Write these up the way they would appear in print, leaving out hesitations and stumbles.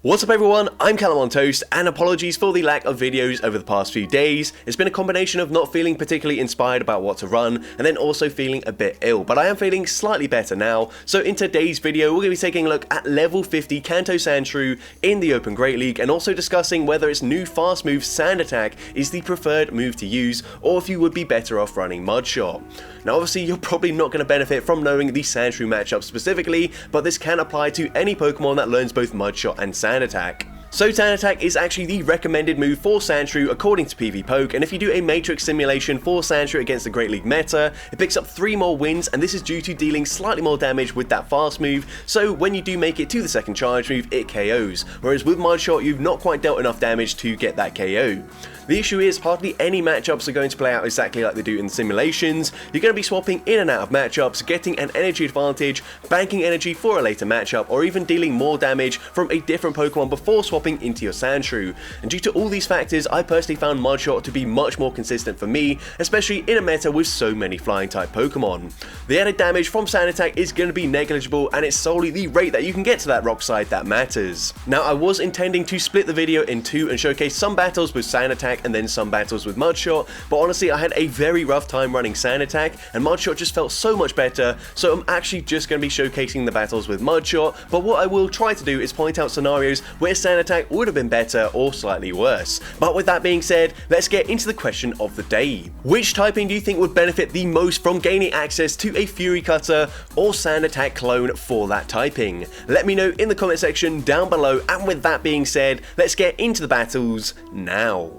What's up everyone, I'm CallumOnToast, and apologies for the lack of videos over the past few days. It's been a combination of not feeling particularly inspired about what to run, and then also feeling a bit ill, but I am feeling slightly better now. So in today's video, we're going to be taking a look at level 50 Kanto Sandshrew in the Open Great League, and also discussing whether its new fast move Sand Attack is the preferred move to use, or if you would be better off running Mud Shot. Now obviously you're probably not going to benefit from knowing the Sandshrew matchup specifically, but this can apply to any Pokemon that learns both Mud Shot and Sand Attack. So Sand Attack is actually the recommended move for Sandshrew according to PvPoke, and if you do a matrix simulation for Sandshrew against the Great League meta, it picks up 3 more wins, and this is due to dealing slightly more damage with that fast move, so when you do make it to the second charge move, it KOs, whereas with Mud Shot you've not quite dealt enough damage to get that KO. The issue is hardly any matchups are going to play out exactly like they do in the simulations. You're going to be swapping in and out of matchups, getting an energy advantage, banking energy for a later matchup, or even dealing more damage from a different Pokemon before swapping into your Sandshrew. And due to all these factors, I personally found Mud Shot to be much more consistent for me, especially in a meta with so many flying type Pokemon. The added damage from Sand Attack is going to be negligible, and it's solely the rate that you can get to that rock side that matters. Now I was intending to split the video in two and showcase some battles with Sand Attack and then some battles with Mud Shot, but honestly I had a very rough time running Sand Attack, and Mud Shot just felt so much better, so I'm actually just going to be showcasing the battles with Mud Shot, but what I will try to do is point out scenarios where Sand Attack would have been better or slightly worse. But with that being said, let's get into the question of the day. Which typing do you think would benefit the most from gaining access to a Fury Cutter or Sand Attack clone for that typing? Let me know in the comment section down below, and with that being said, let's get into the battles now.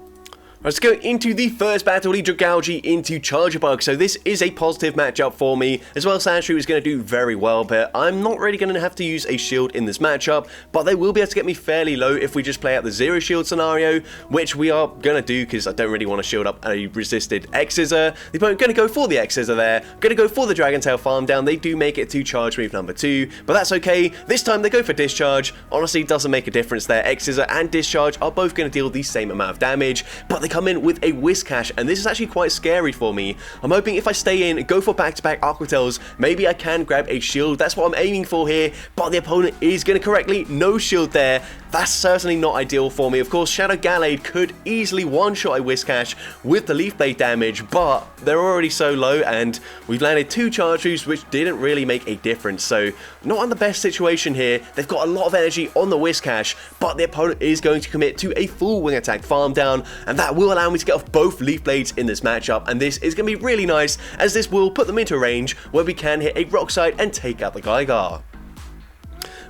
Let's go into the first battle, Dragalge into Charjabug. So this is a positive matchup for me. As well, Sandshrew is going to do very well, but I'm not really going to have to use a shield in this matchup, but they will be able to get me fairly low if we just play out the zero shield scenario, which we are going to do because I don't really want to shield up a resisted X-Scissor. The opponent going to go for the X-Scissor there, going to go for the Dragon Tail farm down. They do make it to charge move number 2, but that's okay. This time they go for Discharge. Honestly, doesn't make a difference there. X-Scissor and Discharge are both going to deal the same amount of damage, but they come in with a Whiscash, and this is actually quite scary for me. I'm hoping if I stay in, go for back-to-back Aqua Tails, maybe I can grab a shield. That's what I'm aiming for here, but the opponent is going to correctly no shield there. That's certainly not ideal for me. Of course, Shadow Gallade could easily one-shot a Whiscash with the Leaf Blade damage, but they're already so low, and we've landed 2 charge moves which didn't really make a difference, so not in the best situation here. They've got a lot of energy on the Whiscash, but the opponent is going to commit to a full Wing Attack farm down, and that will allow me to get off both Leaf Blades in this matchup, and this is going to be really nice, as this will put them into a range where we can hit a Rock Slide and take out the Gligar.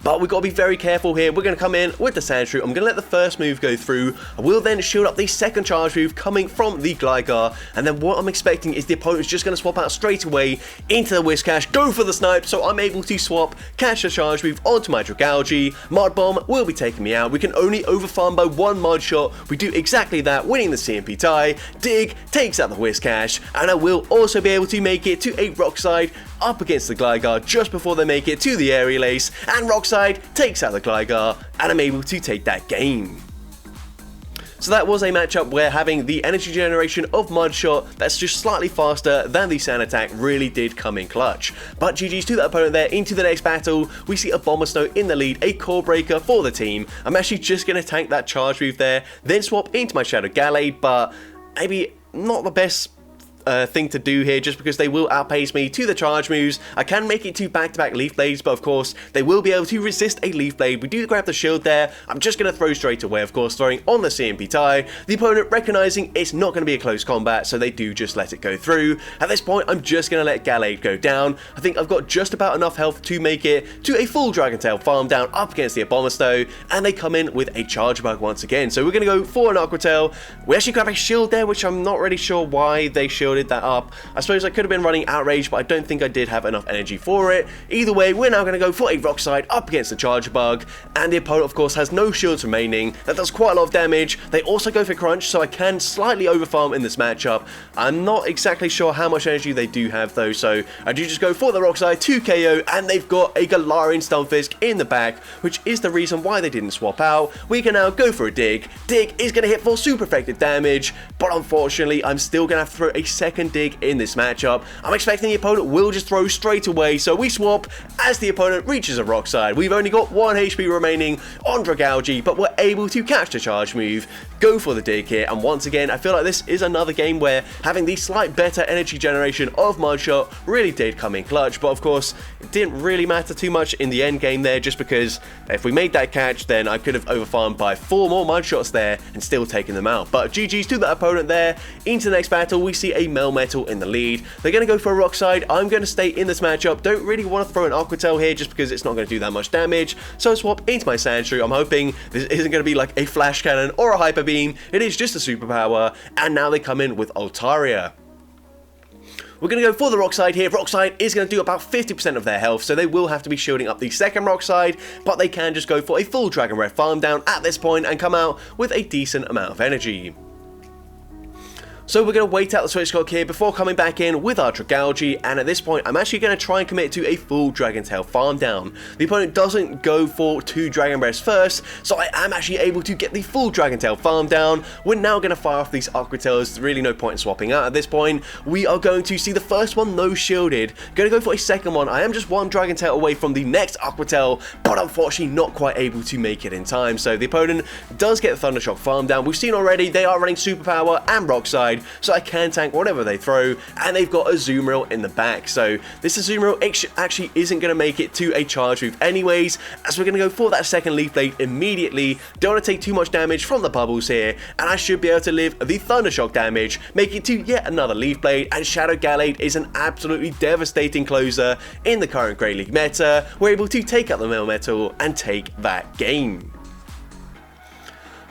But we've got to be very careful here. We're going to come in with the Sandshrew. I'm going to let the first move go through. I will then shield up the second charge move coming from the Gligar. And then what I'm expecting is the opponent's just going to swap out straight away into the Whiscash, go for the snipe, so I'm able to swap, catch the charge move onto my Dragalge. Mud Bomb will be taking me out. We can only overfarm by 1 Mud Shot. We do exactly that, winning the CMP tie. Dig takes out the Whiscash. And I will also be able to make it to a Rock Slide up against the Gligar just before they make it to the Aerial Ace. And Rock Slide takes out the Gligar, and I'm able to take that game. So that was a matchup where having the energy generation of Mud Shot that's just slightly faster than the Sand Attack really did come in clutch. But GG's to that opponent there. Into the next battle, we see a Bomber Snow in the lead, a Core Breaker for the team. I'm actually just going to tank that charge move there, then swap into my Shadow Gallade, but maybe not the best thing to do here, just because they will outpace me to the charge moves. I can make it to back-to-back Leaf Blades, but of course they will be able to resist a Leaf Blade. We do grab the shield there. I'm just going to throw straight away, of course, throwing on the CMP tie. The opponent recognizing it's not going to be a close combat, so they do just let it go through. At this point, I'm just going to let Gallade go down. I think I've got just about enough health to make it to a full Dragon Tail farm down up against the Abomasnow, and they come in with a Charjabug once again. So we're going to go for an Aqua Tail. We actually grab a shield there, which I'm not really sure why they shielded that up. I suppose I could have been running Outrage, but I don't think I did have enough energy for it. Either way, we're now going to go for a Rock Slide up against the Charjabug, and the opponent of course has no shields remaining. That does quite a lot of damage. They also go for Crunch, so I can slightly overfarm in this matchup. I'm not exactly sure how much energy they do have though, so I do just go for the Rock Slide to KO, and they've got a Galarian Stunfisk in the back, which is the reason why they didn't swap out. We can now go for a Dig. Dig is going to hit for super effective damage, but unfortunately I'm still going to have to throw a second dig in this matchup. I'm expecting the opponent will just throw straight away, so we swap as the opponent reaches a rock side. We've only got 1 HP remaining on Dragalge, but we're able to catch the charge move, go for the dig here, and once again, I feel like this is another game where having the slight better energy generation of Mudshot really did come in clutch, but of course, it didn't really matter too much in the end game there, just because if we made that catch, then I could have overfarmed by 4 more Mudshots there and still taken them out. But GG's to that opponent there. Into the next battle, we see a Melmetal in the lead. They're going to go for a rock side. I'm going to stay in this matchup. Don't really want to throw an Aquatail here just because it's not going to do that much damage. So I swap into my Sandshrew. I'm hoping this isn't going to be like a flash cannon or a hyper beam. It is just a superpower. And now they come in with Altaria. We're going to go for the rock side here. Rock side is going to do about 50% of their health, so they will have to be shielding up the second rock side, but they can just go for a full Dragon Breath farm down at this point and come out with a decent amount of energy. So we're going to wait out the switch clock here before coming back in with our Dragalge, and at this point I'm actually going to try and commit to a full Dragon Tail farm down. The opponent doesn't go for 2 Dragon Breaths first, so I am actually able to get the full Dragon Tail farm down. We're now going to fire off these Aquatails. There's really no point in swapping out at this point. We are going to see the first one no shielded, going to go for a second one. I am just 1 Dragon Tail away from the next Aquatail, but unfortunately not quite able to make it in time. So the opponent does get the Thundershock farm down. We've seen already they are running Superpower and Rock Side, so I can tank whatever they throw, and they've got a Azumarill in the back, so this Azumarill actually isn't going to make it to a charge move anyways, as we're going to go for that second Leaf Blade immediately. Don't want to take too much damage from the bubbles here, and I should be able to live the Thundershock damage, make it to yet another Leaf Blade, and Shadow Gallade is an absolutely devastating closer in the current Great League meta. We're able to take out the Melmetal and take that game.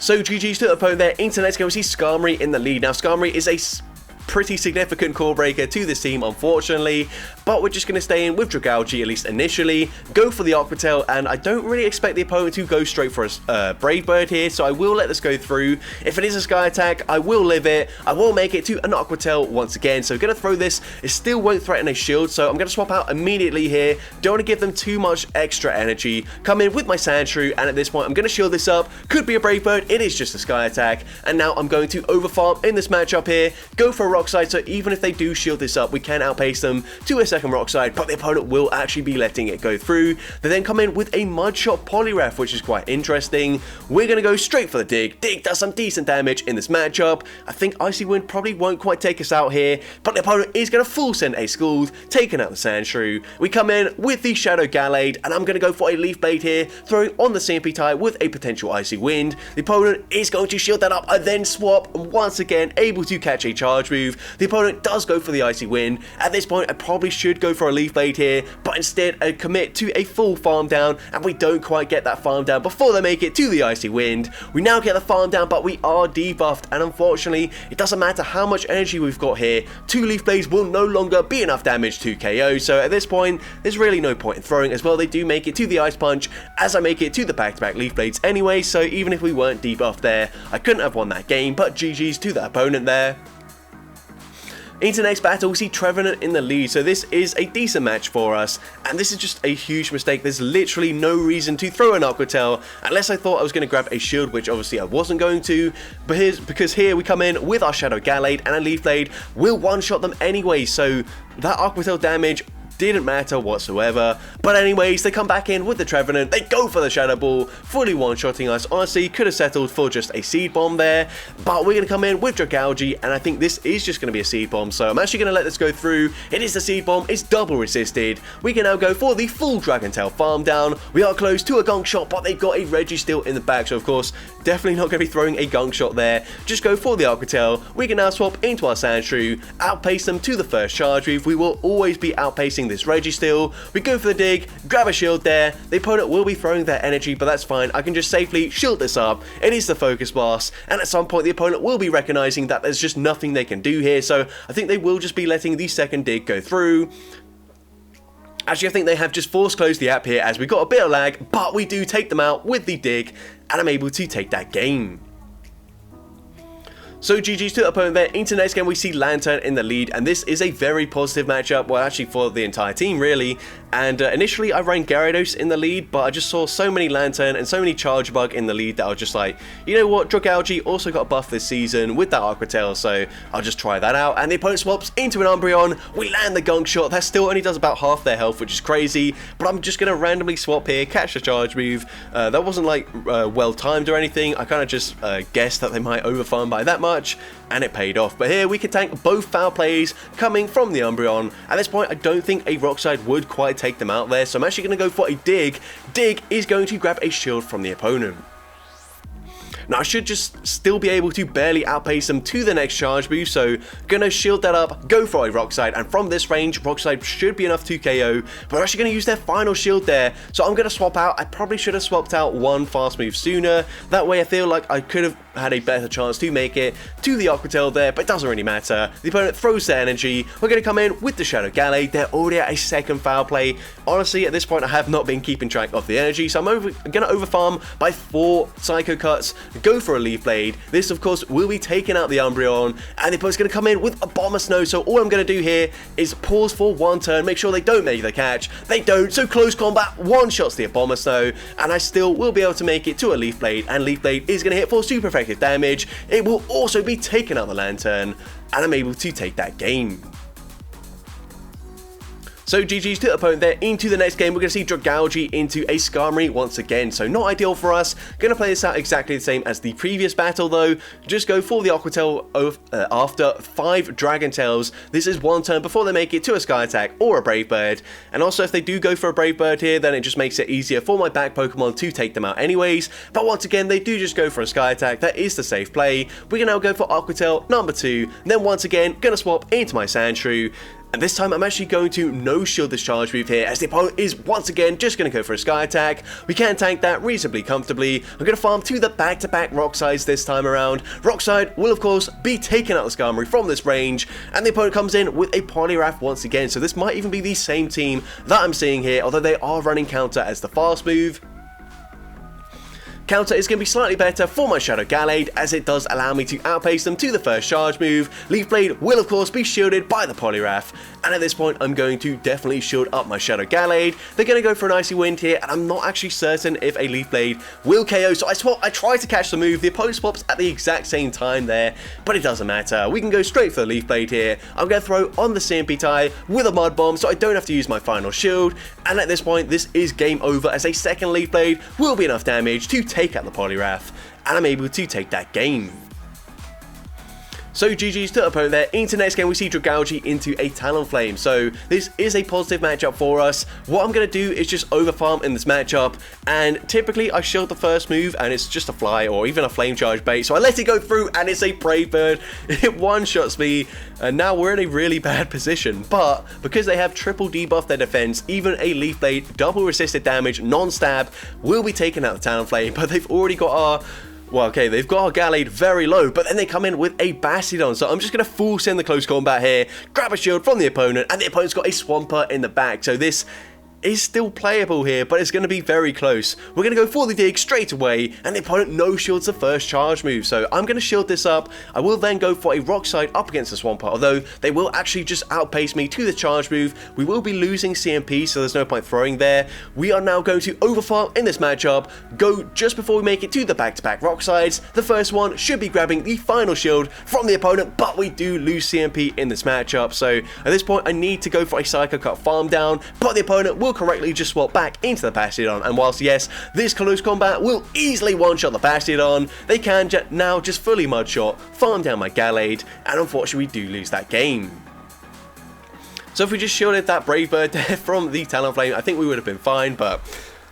So GG's to the opponent there. Into the next game, we see Skarmory in the lead. Now, Skarmory is a pretty significant core breaker to this team, unfortunately, but we're just going to stay in with Dragalge, at least initially, go for the Aquatail, and I don't really expect the opponent to go straight for a Brave Bird here, so I will let this go through. If it is a Sky Attack, I will live it. I will make it to an Aquatail once again, so going to throw this. It still won't threaten a shield, so I'm going to swap out immediately here. Don't want to give them too much extra energy. Come in with my Sandshrew, and at this point, I'm going to shield this up. Could be a Brave Bird. It is just a Sky Attack, and now I'm going to overfarm in this matchup here, go for a Rock Side, so even if they do shield this up, we can outpace them to a second Rock Side, but the opponent will actually be letting it go through. They then come in with a Mudshot Poliwrath, which is quite interesting. We're going to go straight for the Dig. Dig does some decent damage in this matchup. I think Icy Wind probably won't quite take us out here, but the opponent is going to full send a Scald, taking out the Sandshrew. We come in with the Shadow Gallade, and I'm going to go for a Leaf Blade here, throwing on the CMP tie with a potential Icy Wind. The opponent is going to shield that up and then swap, and once again able to catch a charge move. The opponent does go for the Icy Wind. At this point, I probably should go for a Leaf Blade here, but instead I commit to a full farm down, and we don't quite get that farm down before they make it to the Icy Wind. We now get the farm down, but we are debuffed, and unfortunately, it doesn't matter how much energy we've got here. 2 Leaf Blades will no longer be enough damage to KO, so at this point, there's really no point in throwing as well. They do make it to the Ice Punch, as I make it to the back-to-back Leaf Blades anyway, so even if we weren't debuffed there, I couldn't have won that game, but GG's to the opponent there. Into the next battle, we see Trevenant in the lead, so this is a decent match for us, and this is just a huge mistake. There's literally no reason to throw an Aquatail, unless I thought I was going to grab a shield, which obviously I wasn't going to, but because here we come in with our Shadow Gallade, and a Leaf Blade will one-shot them anyway, so that Aquatail damage didn't matter whatsoever. But anyways, they come back in with the Trevenant, they go for the Shadow Ball, fully one-shotting us. Honestly, could have settled for just a Seed Bomb there, but we're going to come in with Dragalge, and I think this is just going to be a Seed Bomb, so I'm actually going to let this go through. It is the Seed Bomb, it's double resisted. We can now go for the full Dragon Tail farm down. We are close to a Gunk Shot, but they've got a Registeel in the back, so of course, definitely not going to be throwing a Gunk Shot there. Just go for the Aquatail. We can now swap into our Sandshrew, outpace them to the first charge move. We will always be outpacing this Registeel. We go for the Dig, grab a shield there. The opponent will be throwing their energy, but that's fine. I can just safely shield this up. It is the Focus Blast, and at some point the opponent will be recognizing that there's just nothing they can do here, so I think they will just be letting the second Dig go through. Actually, I think they have just force closed the app here as we got a bit of lag, but we do take them out with the Dig, and I'm able to take that game. So GG's to the opponent there. Into the next game we see Lantern in the lead, and this is a very positive matchup, well actually for the entire team really. And initially I ran Gyarados in the lead, but I just saw so many Lantern and so many Charge Bug in the lead that I was just like, you know what, Dragalge also got a buff this season with that Aqua Tail, so I'll just try that out. And the opponent swaps into an Umbreon, we land the Gunk Shot, that still only does about half their health, which is crazy, but I'm just going to randomly swap here, catch the charge move. That wasn't like well timed or anything, I kind of just guessed that they might overfarm by that much, and it paid off. But here we can tank both foul plays coming from the Umbreon. At this point I don't think a Rock Slide would quite take them out there, so I'm actually going to go for a Dig. Dig is going to grab a shield from the opponent. Now I should just still be able to barely outpace them to the next charge move, so gonna shield that up, go for a Rock Slide, and from this range, Rock Slide should be enough to KO, but I'm actually gonna use their final shield there, so I'm gonna swap out. I probably should have swapped out one fast move sooner, that way I feel like I could have had a better chance to make it to the Aqua Tail there, but it doesn't really matter. The opponent throws their energy, we're gonna come in with the Shadow Gallade. They're already at a second foul play. Honestly, at this point I have not been keeping track of the energy, so I'm gonna overfarm by 4 Psycho Cuts, go for a Leaf Blade. This of course will be taking out the Umbreon, and the opponent's going to come in with a Bomber Snow, so all I'm going to do here is pause for one turn, make sure they don't make the catch. They don't, so close combat one-shots the Bomber Snow, and I still will be able to make it to a Leaf Blade, and Leaf Blade is going to hit for super effective damage. It will also be taking out the Lantern, and I'm able to take that game. So GG's to the opponent there. Into the next game, we're going to see Dragalge into a Skarmory once again. So not ideal for us. Going to play this out exactly the same as the previous battle though. Just go for the Aqua Tail after 5 Dragon Tails. This is one turn before they make it to a Sky Attack or a Brave Bird. And also if they do go for a Brave Bird here, then it just makes it easier for my back Pokemon to take them out anyways. But once again, they do just go for a Sky Attack. That is the safe play. We can now go for Aqua Tail number 2. Then once again, going to swap into my Sandshrew. And this time I'm actually going to no-shield this charge move here, as the opponent is once again just going to go for a Sky Attack. We can tank that reasonably comfortably. I'm going to farm to the back-to-back Rock Slides this time around. Rock Slide will of course be taking out the Skarmory from this range, and the opponent comes in with a Poliwrath once again. So this might even be the same team that I'm seeing here, although they are running Counter as the fast move. Counter is going to be slightly better for my Shadow Gallade, as it does allow me to outpace them to the first charge move. Leaf Blade will of course be shielded by the Poliwrath, and at this point I'm going to definitely shield up my Shadow Gallade. They're going to go for an Icy Wind here, and I'm not actually certain if a Leaf Blade will KO, so I try to catch the move. The opponent swaps at the exact same time there, but it doesn't matter. We can go straight for the Leaf Blade here. I'm going to throw on the CMP tie with a Mud Bomb, so I don't have to use my final shield, and at this point this is game over, as a second Leaf Blade will be enough damage to take out the Poliwrath, and I'm able to take that game. So GG's to the opponent there. Into the next game we see Dragalge into a Talonflame. So this is a positive matchup for us. What I'm going to do is just overfarm in this matchup, and typically I shield the first move and it's just a fly or even a flame charge bait, so I let it go through and it's a Brave Bird. It one-shots me, and now we're in a really bad position. But because they have triple debuff their defense, even a Leaf Blade double resisted damage non-stab will be taking out the Talonflame. But they've already got our... well, okay, they've got our Gallade very low, but then they come in with a Bastiodon, so I'm just going to full send the close combat here, grab a shield from the opponent, and the opponent's got a Swampert in the back, so this is still playable here, but it's going to be very close. We're going to go for the Dig straight away, and the opponent no shields the first charge move, so I'm going to shield this up. I will then go for a Rock Slide up against the Swampert, although they will actually just outpace me to the charge move. We will be losing CMP, so there's no point throwing there. We are now going to overfarm in this matchup, go just before we make it to the back-to-back Rock Slides. The first one should be grabbing the final shield from the opponent, but we do lose CMP in this matchup, so at this point I need to go for a Psycho Cut farm down, but the opponent will correctly just swap back into the Bastiodon, and whilst yes, this close combat will easily one-shot the Bastiodon, they can now just fully mud-shot, farm down my Gallade, and unfortunately we do lose that game. So if we just shielded that Brave Bird there from the Talonflame, I think we would have been fine, but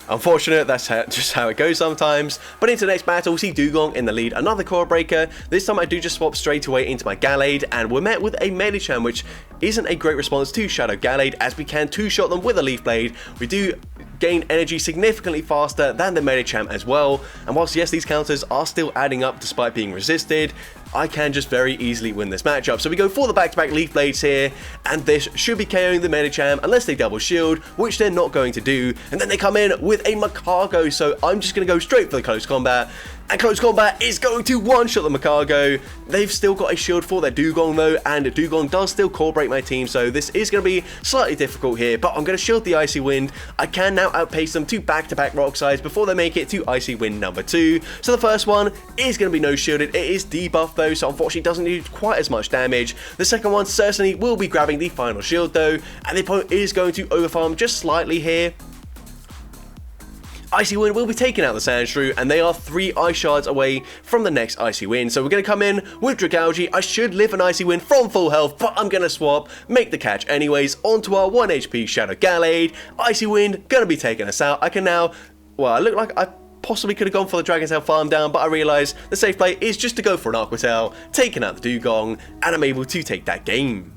unfortunate, that's just how it goes sometimes. But into the next battle, we see Dugong in the lead, another Core Breaker. This time I do just swap straight away into my Gallade, and we're met with a Medicham, which isn't a great response to Shadow Gallade, as we can two-shot them with a Leaf Blade. We do gain energy significantly faster than the Medicham as well, and whilst yes, these counters are still adding up despite being resisted, I can just very easily win this matchup. So we go for the back-to-back Leaf Blades here, and this should be KOing the Medicham unless they double shield, which they're not going to do, and then they come in with a Macargo, so I'm just going to go straight for the close combat. And close combat is going to one-shot the Macargo. They've still got a shield for their Dugong though, and Dugong does still core break my team, so this is going to be slightly difficult here, but I'm going to shield the Icy Wind. I can now outpace them to back-to-back rock sides before they make it to Icy Wind number 2. So the first one is going to be no shielded. It is debuffed though, so unfortunately doesn't do quite as much damage. The second one certainly will be grabbing the final shield though, and the opponent is going to overfarm just slightly here. Icy Wind will be taking out the Sandshrew, and they are 3 Ice Shards away from the next Icy Wind. So we're going to come in with Dragalge. I should live an Icy Wind from full health, but I'm going to swap, make the catch anyways, onto our 1 HP Shadow Gallade. Icy Wind going to be taking us out. I can now, well, I look like I possibly could have gone for the Dragon's Tail farm down, but I realised the safe play is just to go for an Aqua Tail, taking out the Dugong, and I'm able to take that game.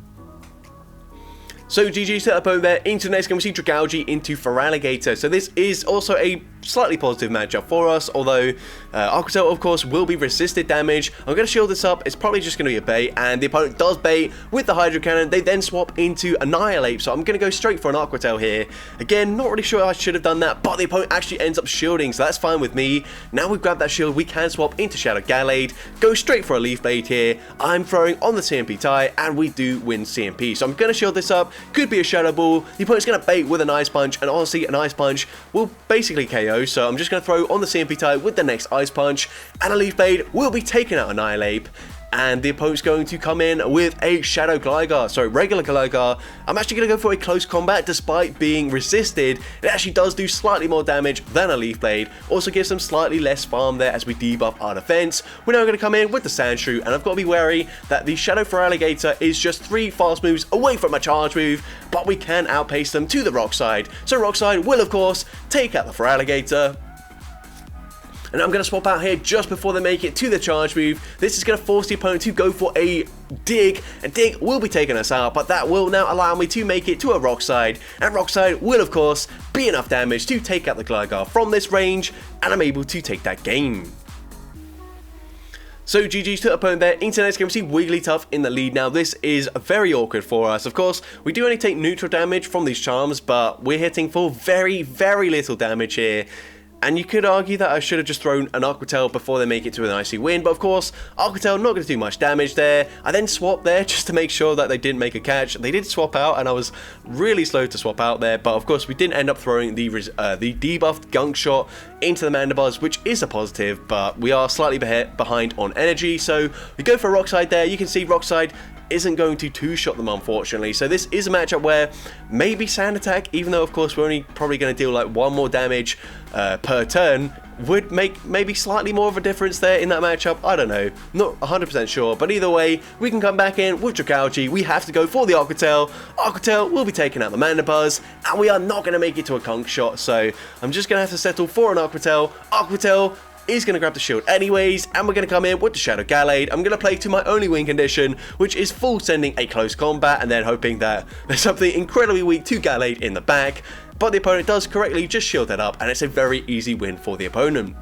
So GG to the opponent there. Into the next game we see Dragalge into Feraligatr. So this is also a slightly positive matchup for us, although Aqua Tail of course will be resisted damage. I'm going to shield this up. It's probably just going to be a bait, and the opponent does bait with the Hydro Cannon. They then swap into Annihilate, so I'm going to go straight for an Aqua Tail here. Again, not really sure I should have done that, but the opponent actually ends up shielding, so that's fine with me. Now we've grabbed that shield, we can swap into Shadow Gallade, go straight for a Leaf Blade here. I'm throwing on the CMP tie, and we do win CMP. So I'm going to shield this up. Could be a Shadow Ball. The opponent's going to bait with an Ice Punch, and honestly, an Ice Punch will basically KO. So I'm just going to throw on the CMP tie with the next Ice Punch, and a Leaf Blade will be taking out Annihilate. And the opponent's going to come in with a Shadow Gligar, sorry, regular Gligar. I'm actually going to go for a close combat despite being resisted. It actually does do slightly more damage than a Leaf Blade. Also gives them slightly less farm there as we debuff our defense. We're now going to come in with the Sandshrew, and I've got to be wary that the Shadow Feraligatr is just 3 fast moves away from a charge move, but we can outpace them to the Rock Side. So Rock Side will, of course, take out the Feraligatr. And I'm going to swap out here just before they make it to the charge move. This is going to force the opponent to go for a Dig, and Dig will be taking us out, but that will now allow me to make it to a Rock Side, and Rock Side will of course be enough damage to take out the Gligar from this range, and I'm able to take that game. So GG's to the opponent there. Into the next game we see Wigglytuff in the lead. Now this is very awkward for us. Of course, we do only take neutral damage from these charms, but we're hitting for very, very little damage here. And you could argue that I should have just thrown an Aqua Tail before they make it to an Icy Wind, but of course, Aqua Tail not going to do much damage there. I then swapped there just to make sure that they didn't make a catch. They did swap out, and I was really slow to swap out there, but of course, we didn't end up throwing the debuffed Gunk Shot into the Mandibuzz, which is a positive, but we are slightly behind on energy, so we go for Rock Side there. You can see Rock Side isn't going to two-shot them, unfortunately. So this is a matchup where maybe Sand Attack, even though of course we're only probably going to deal like 1 more damage per turn, would make maybe slightly more of a difference there in that matchup. I don't know, not 100% sure, but either way, we can come back in with Dragalge. We have to go for the Aqua Tail. Aqua Tail will be taking out the Mandibuzz, and we are not going to make it to a Conk Shot, so I'm just going to have to settle for an Aqua Tail. Aqua Tail is going to grab the shield anyways, and we're going to come in with the Shadow Gallade. I'm going to play to my only win condition, which is full sending a close combat, and then hoping that there's something incredibly weak to Gallade in the back, but the opponent does correctly just shield that up, and it's a very easy win for the opponent.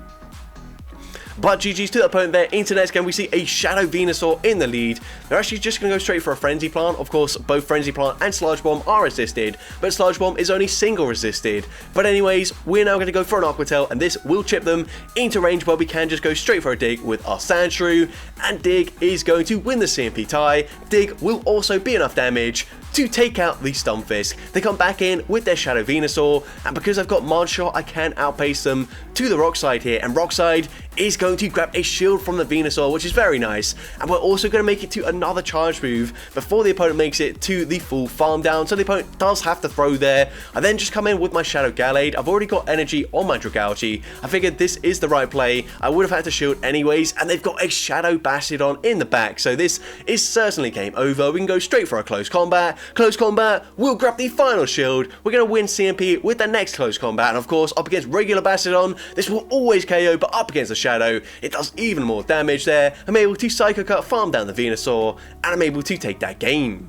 But GG's to the opponent there. Into the next game, we see a Shadow Venusaur in the lead. They're actually just going to go straight for a Frenzy Plant. Of course, both Frenzy Plant and Sludge Bomb are resisted, but Sludge Bomb is only single resisted. But anyways, we're now going to go for an Aqua Tail, and this will chip them into range where we can just go straight for a Dig with our Sandshrew, and Dig is going to win the CMP tie. Dig will also be enough damage to take out the Stunfisk. They come back in with their Shadow Venusaur, and because I've got Mod Shot, I can outpace them to the Rock Side here, and Rock Side is going to grab a shield from the Venusaur, which is very nice, and we're also going to make it to another charge move before the opponent makes it to the full farm down, so the opponent does have to throw there. I then just come in with my Shadow Gallade. I've already got energy on my Dragalge. I figured this is the right play. I would have had to shield anyways, and they've got a Shadow Bastiodon in the back, so this is certainly game over. We can go straight for a close combat. Close combat, we'll grab the final shield. We're going to win CMP with the next close combat, and of course, up against regular Bastiodon, this will always KO, but up against the Shadow, it does even more damage there. I'm able to Psycho Cut, farm down the Venusaur, and I'm able to take that game.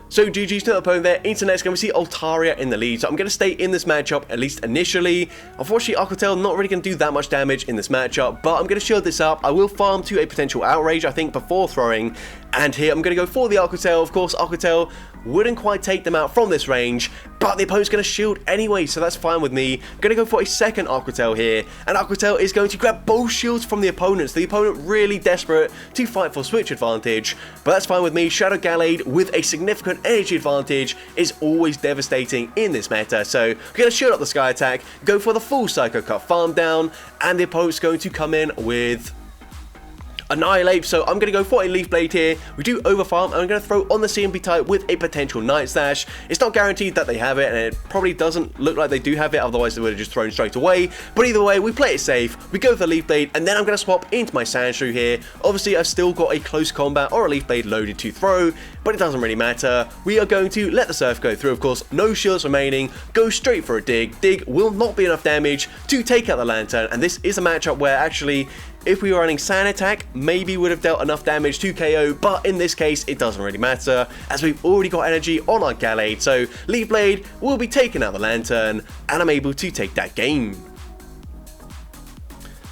So GG's to the opponent there. Into next game, we see Altaria in the lead. So I'm going to stay in this matchup, at least initially. Unfortunately, Aquatail not really going to do that much damage in this matchup, but I'm going to shield this up. I will farm to a potential outrage, I think, before throwing. And here, I'm going to go for the Aquatail. Of course, Aquatail wouldn't quite take them out from this range, but the opponent's going to shield anyway, so that's fine with me. I'm going to go for a second Aquatail here, and Aquatail is going to grab both shields from the opponent, so the opponent really desperate to fight for switch advantage, but that's fine with me. Shadow Gallade with a significant energy advantage is always devastating in this meta, so I'm going to shield up the Sky Attack, go for the full Psycho Cut farm down, and the opponent's going to come in with Annihilate, so I'm going to go for a Leaf Blade here. We do overfarm, and I'm going to throw on the CMP type with a potential Night Slash. It's not guaranteed that they have it, and it probably doesn't look like they do have it, otherwise they would have just thrown straight away. But either way, we play it safe, we go for the Leaf Blade, and then I'm going to swap into my Sandshrew here. Obviously, I've still got a Close Combat or a Leaf Blade loaded to throw, but it doesn't really matter. We are going to let the Surf go through, of course, no shields remaining, go straight for a Dig. Dig will not be enough damage to take out the Lantern, and this is a matchup where actually, if we were running Sand Attack, maybe would have dealt enough damage to KO, but in this case, it doesn't really matter, as we've already got energy on our Gallade, so Leaf Blade will be taking out the Lantern, and I'm able to take that game.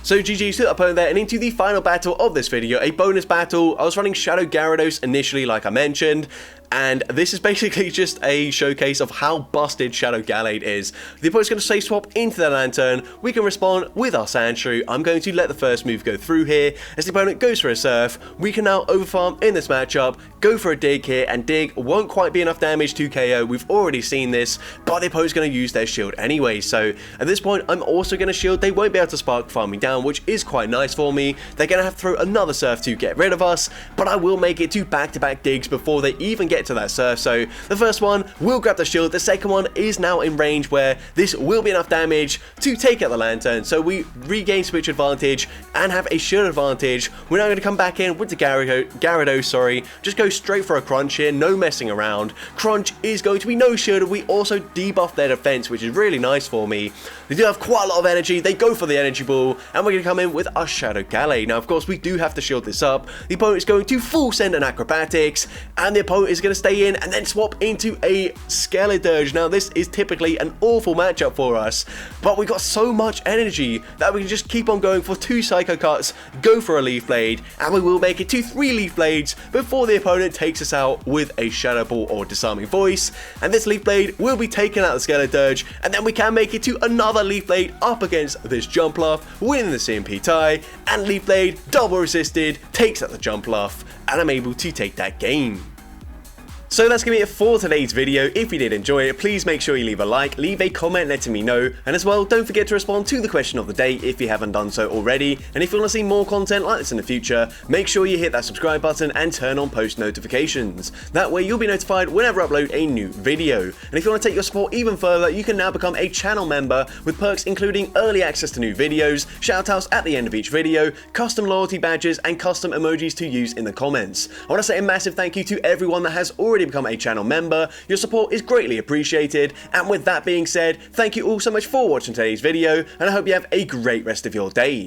So GG's to the opponent there, and into the final battle of this video, a bonus battle. I was running Shadow Gyarados initially, like I mentioned, and this is basically just a showcase of how busted Shadow Gallade is. The opponent's going to safe swap into the Lantern, we can respond with our Sandshrew. I'm going to let the first move go through here, as the opponent goes for a Surf. We can now overfarm in this matchup, go for a Dig here, and Dig won't quite be enough damage to KO, we've already seen this, but the opponent's going to use their shield anyway, so at this point I'm also going to shield. They won't be able to Spark Farm me down, which is quite nice for me. They're going to have to throw another Surf to get rid of us, but I will make it to back-to-back Digs before they even get to that Surf. So the first one will grab the shield, the second one is now in range where this will be enough damage to take out the Lantern, so we regain switch advantage and have a shield advantage. We're now going to come back in with the Gyarados, just go straight for a Crunch here, no messing around. Crunch is going to be no shielded. We also debuff their defense, which is really nice for me. They do have quite a lot of energy, they go for the energy ball, and we're going to come in with our Shadow Gallade. Now of course we do have to shield this up. The opponent is going to full send an Acrobatics, and the opponent is going to stay in and then swap into a Skeledirge. Now this is typically an awful matchup for us, but we got so much energy that we can just keep on going for 2 Psycho Cuts, go for a Leaf Blade, and we will make it to 3 Leaf Blades before the opponent takes us out with a Shadow Ball or Disarming Voice, and this Leaf Blade will be taking out the Skeledirge, and then we can make it to another Leaf Blade up against this Jumpluff, winning the CMP tie, and Leaf Blade double resisted, takes out the Jumpluff, and I'm able to take that game. So that's going to be it for today's video. If you did enjoy it, please make sure you leave a like, leave a comment letting me know, and as well, don't forget to respond to the question of the day if you haven't done so already. And if you want to see more content like this in the future, make sure you hit that subscribe button and turn on post notifications. That way you'll be notified whenever I upload a new video. And if you want to take your support even further, you can now become a channel member with perks including early access to new videos, shoutouts at the end of each video, custom loyalty badges, and custom emojis to use in the comments. I want to say a massive thank you to everyone that has already become a channel member. Your support is greatly appreciated, and with that being said, thank you all so much for watching today's video, and I hope you have a great rest of your day.